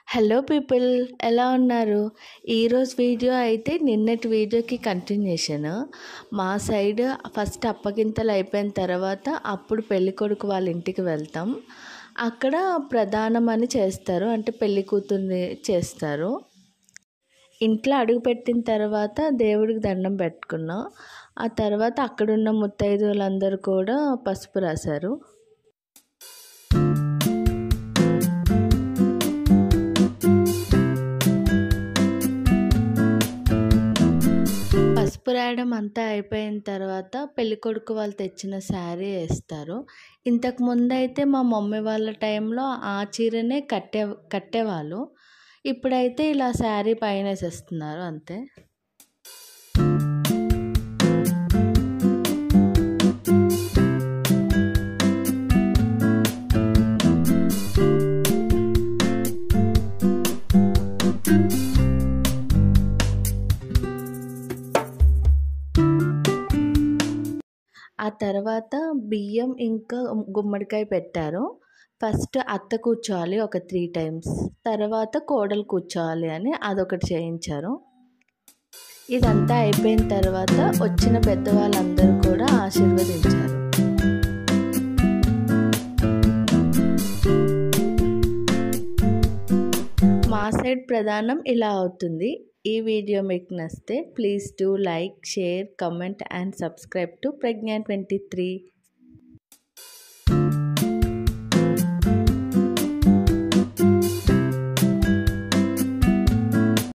Hello people, ఎలా ఉన్నారు? ఈరోజు వీడియో అయితే నిన్నటి వీడియోకి కంటిన్యూషన్. మా సైడ్ ఫస్ట్ అప్పగింతలు అయిపోయిన తర్వాత అప్పుడు పెళ్ళికొడుకు వాళ్ళ ఇంటికి వెళ్తాం. అక్కడ ప్రధానం అని చేస్తారు, అంటే పెళ్ళి కూతుర్ని చేస్తారు. ఇంట్లో అడుగుపెట్టిన తర్వాత దేవుడికి దండం పెట్టుకున్నాం. ఆ తర్వాత అక్కడున్న ముత్తైదువులందరూ కూడా పసుపు రాశారు. పసుపు రాయడం అంతా అయిపోయిన తర్వాత పెళ్ళికొడుకు వాళ్ళు తెచ్చిన శారీ వేస్తారు. ఇంతకుముందు అయితే మా మమ్మీ వాళ్ళ టైంలో ఆ చీరనే కట్టేవాళ్ళు. ఇప్పుడైతే ఇలా శారీ పైన వేసేస్తున్నారు అంతే. ఆ తర్వాత బియ్యం ఇంకా గుమ్మడికాయ పెట్టారు. ఫస్ట్ అత్త కూర్చోవాలి ఒక 3 times, తర్వాత కోడలు కూర్చోవాలి అని అదొకటి చేయించారు. ఇదంతా అయిపోయిన తర్వాత వచ్చిన పెద్దవాళ్ళందరూ కూడా ఆశీర్వదించారు. మా సైడ్ ప్రధానం ఇలా అవుతుంది. ఈ వీడియో మీకు నచ్చితే please do like, share, comment and subscribe to Pregna23.